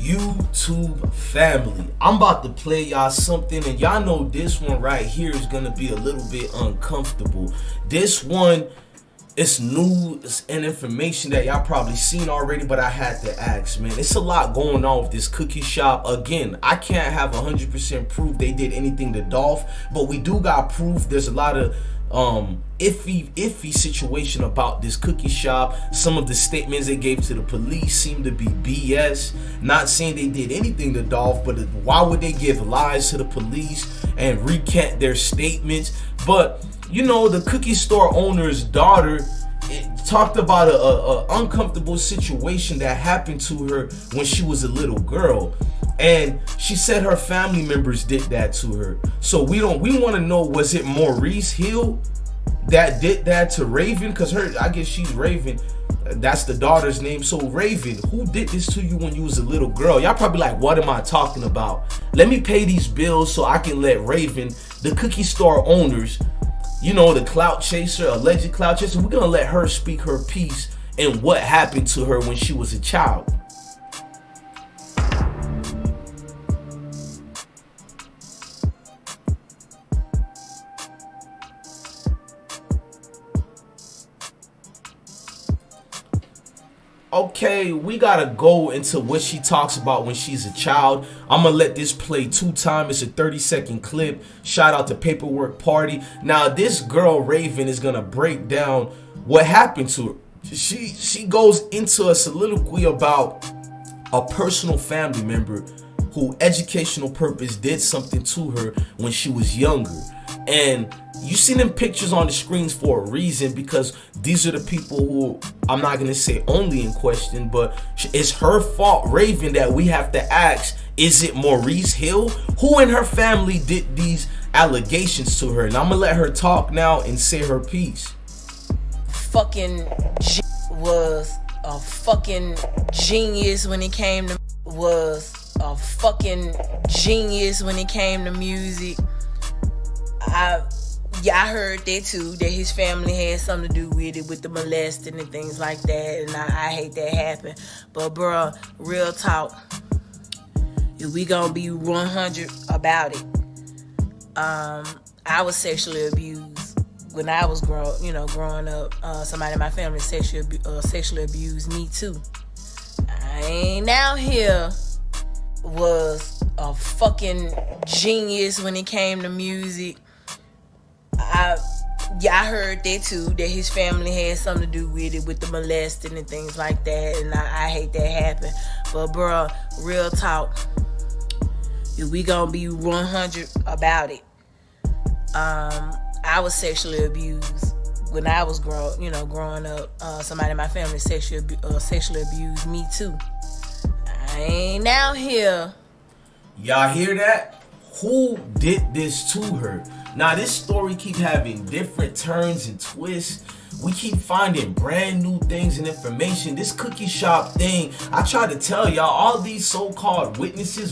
YouTube family, I'm about to play y'all something, and y'all know this one right here is gonna be a little bit uncomfortable. This one is news and information that y'all probably seen already, but I had to ask, man. It's a lot going on with this cookie shop. Again, I can't have 100% proof they did anything to Dolph, but we do got proof. There's a lot of iffy situation about this cookie shop. Some of the statements they gave to the police seem to be BS. Not saying they did anything to Dolph, but why would they give lies to the police and recant their statements? But you know, the cookie store owner's daughter talked about a uncomfortable situation that happened to her when she was a little girl, and she said her family members did that to her. So we want to know, was it Maurice Hill that did that to Raven? Because I guess she's Raven, that's the daughter's name. So Raven, who did this to you when you was a little girl? Y'all probably like, what am I talking about? Let me pay these bills so I can let Raven, the cookie store owners, you know, the clout chaser, alleged clout chaser, we're gonna let her speak her piece and what happened to her when she was a child. Okay, we gotta go into what she talks about when she's a child. I'm gonna let this play 2 times. It's a 30-second clip. Shout out to Paperwork Party. Now, this girl Raven is gonna break down what happened to her. She goes into a soliloquy about a personal family member who educational purpose did something to her when she was younger. And you see them pictures on the screens for a reason, because these are the people who, I'm not going to say only in question, but it's her fault, Raven, that we have to ask, is it Maurice Hill? Who in her family did these allegations to her? And I'm going to let her talk now and say her piece. Fucking was a fucking genius when it came to music. I heard that too, that his family had something to do with it, with the molesting and things like that, and I hate that happen. But bruh, real talk, if we gonna be 100 about it, I was sexually abused when I was growing up. Somebody in my family sexually abused me too. I ain't out here was a fucking genius when it came to music. I heard that too, that his family had something to do with it, with the molesting and things like that, and I hate that happen. But bruh, real talk, if we gonna be 100 about it, I was sexually abused when I was growing up. Somebody in my family sexually abused me too. I ain't out here. Y'all hear that? Who did this to her? Now, this story keep having different turns and twists. We keep finding brand new things and information. This cookie shop thing, I try to tell y'all, all these so-called witnesses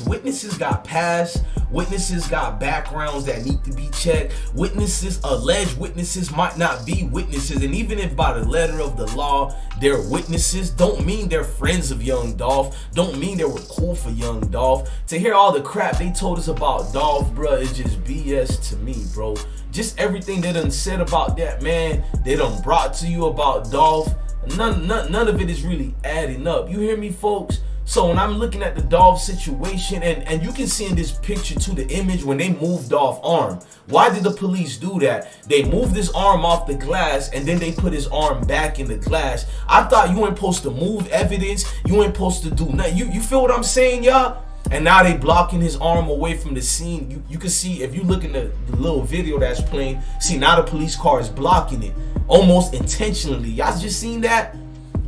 got past, witnesses got backgrounds that need to be checked. Alleged witnesses might not be witnesses, and even if by the letter of the law they're witnesses, don't mean they're friends of young Dolph, don't mean they were cool for young Dolph. To hear all the crap they told us about Dolph, bruh, is just BS to me, bro. Just everything they done said about that man, they done brought to you about Dolph, none of it is really adding up. You hear me, folks? So when I'm looking at the Dolph situation, and you can see in this picture too, the image when they moved Dolph's arm. Why did the police do that? They moved his arm off the glass and then they put his arm back in the glass. I thought you weren't supposed to move evidence. You ain't supposed to do nothing. You feel what I'm saying, y'all? And now they blocking his arm away from the scene. You can see, if you look in the little video that's playing, see now the police car is blocking it almost intentionally. Y'all just seen that?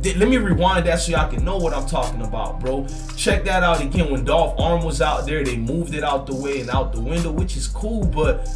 Let me rewind that so y'all can know what I'm talking about, bro. Check that out again. When Dolph's arm was out there, they moved it out the way and out the window, which is cool, but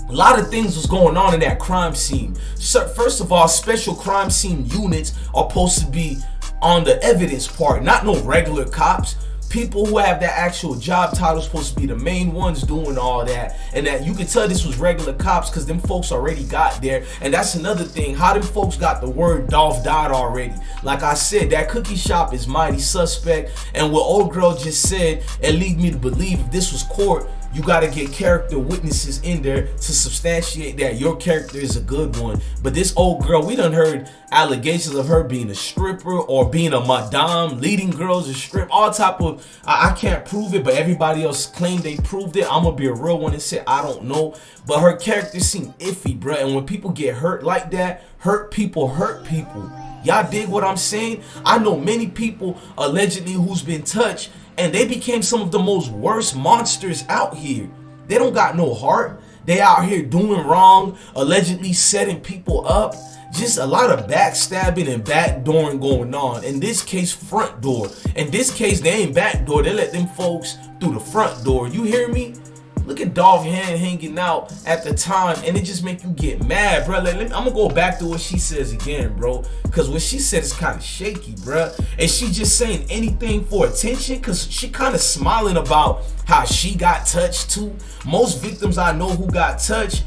a lot of things was going on in that crime scene. So first of all, special crime scene units are supposed to be on the evidence part, not no regular cops. people who have that actual job title supposed to be the main ones doing all that, and that you can tell this was regular cops because them folks already got there. And that's another thing, how them folks got the word Dolph died already. Like I said, that cookie shop is mighty suspect, and what old girl just said, it lead me to believe if this was court, you gotta get character witnesses in there to substantiate that your character is a good one. But this old girl, we done heard allegations of her being a stripper or being a madame, leading girls to strip, all type of, I can't prove it, but everybody else claimed they proved it. I'm gonna be a real one and say I don't know. But her character seemed iffy, bruh. And when people get hurt like that, hurt people hurt people. Y'all dig what I'm saying? I know many people allegedly who's been touched, and they became some of the most worst monsters out here. They don't got no heart. They out here doing wrong, allegedly setting people up. Just a lot of backstabbing and backdooring going on. In this case, front door. In this case, they ain't backdoor. They let them folks through the front door. You hear me? Look at Dolph hand hanging out at the time, and it just make you get mad, bro. I'm gonna go back to what she says again, bro, because what she said is kind of shaky, bro. And she just saying anything for attention, because she kind of smiling about how she got touched too. Most victims I know who got touched,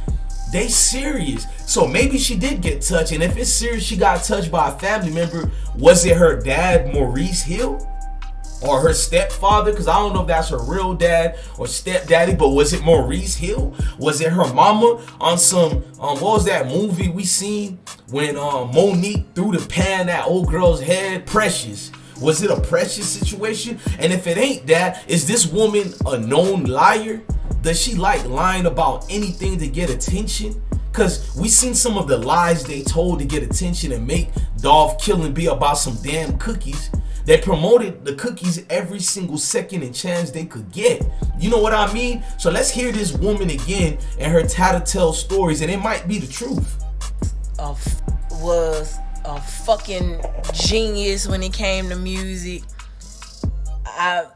they serious. So maybe she did get touched, and if it's serious, she got touched by a family member. Was it her dad, Maurice Hill? Or her stepfather, because I don't know if that's her real dad or stepdaddy, but was it Maurice Hill? Was it her mama on some, what was that movie we seen when Monique threw the pan at old girl's head? Precious. Was it a Precious situation? And if it ain't that, is this woman a known liar? Does she like lying about anything to get attention? Because we seen some of the lies they told to get attention and make Dolph killing be about some damn cookies. They promoted the cookies every single second and chance they could get. You know what I mean? So let's hear this woman again and her tattletale stories, and it might be the truth. Was a fucking genius when it came to music. I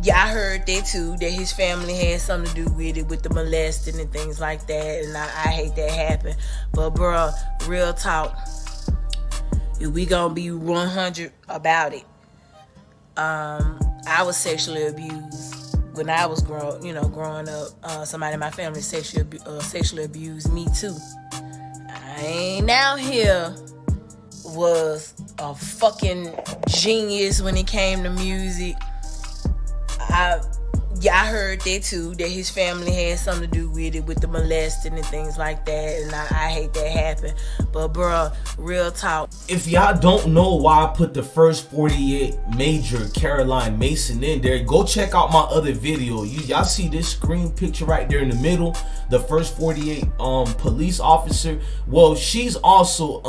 heard that too, that his family had something to do with it, with the molesting and things like that, and I hate that happen. But bruh, real talk, if we gonna be 100 about it, I was sexually abused when I was growing up. Somebody in my family sexually abused me too. I ain't out here was a fucking genius when it came to music. I heard that too, that his family had something to do with it, with the molesting and things like that, and I hate that happen. But bruh, real talk. If y'all don't know why I put the first 48 Major Caroline Mason in there, go check out my other video. Y'all see this screen picture right there in the middle, the first 48 police officer. Well, she's also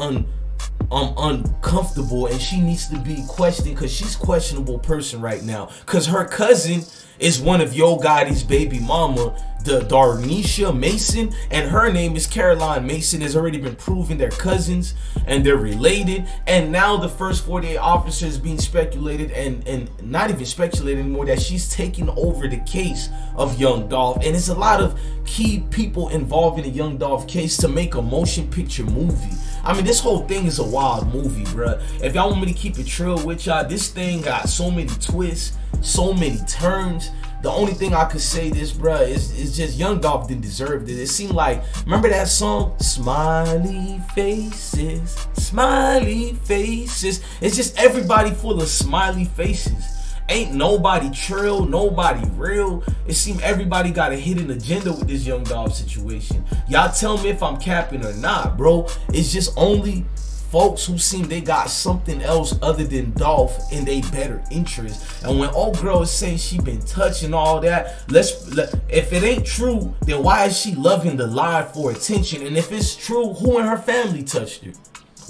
uncomfortable, and she needs to be questioned because she's a questionable person right now, because her cousin is one of Yo Gotti's baby mama, the Darnisha Mason, and her name is Caroline Mason. Has already been proven they're cousins and they're related. And now the first 48 officers being speculated, and not even speculated anymore, that she's taking over the case of Young Dolph. And there's a lot of key people involved in the Young Dolph case to make a motion picture movie. I mean, this whole thing is a wild movie, bruh. If y'all want me to keep it trill with y'all, this thing got so many twists, so many turns. The only thing I could say this, bruh, is just Young Dolph didn't deserve it. It seemed like, remember that song? Smiley faces, smiley faces. It's just everybody full of smiley faces. Ain't nobody trill, nobody real. It seemed everybody got a hidden agenda with this Young Dolph situation. Y'all tell me if I'm capping or not, bro. It's just only folks who seem they got something else other than Dolph in their better interest. And when old girl is saying she been touching all that, if it ain't true, then why is she loving the lie for attention? And if it's true, who in her family touched her?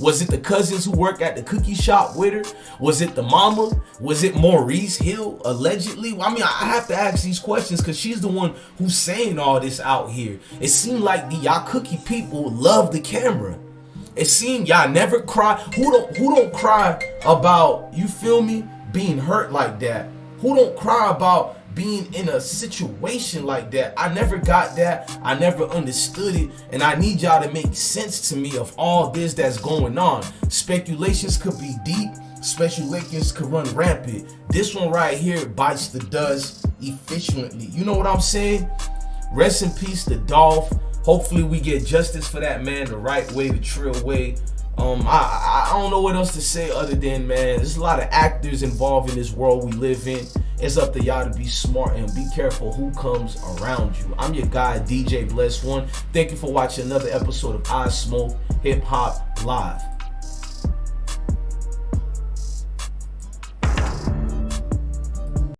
Was it the cousins who work at the cookie shop with her? Was it the mama? Was it Maurice Hill, allegedly? I mean, I have to ask these questions because she's the one who's saying all this out here. It seemed like y'all cookie people love the camera. It seemed y'all never cry. Who don't cry about, you feel me, being hurt like that? Who don't cry about being in a situation like that? I never got that. I never understood it. And I need y'all to make sense to me of all this that's going on. Speculations could be deep. special lickings could run rampant. This one right here bites the dust efficiently. You know what I'm saying? Rest in peace to Dolph. Hopefully we get justice for that man the right way, the trill way. I don't know what else to say other than, man, there's a lot of actors involved in this world we live in. It's up to y'all to be smart and be careful who comes around you. I'm your guy, DJ Bless One. Thank you for watching another episode of I Smoke Hip Hop Live.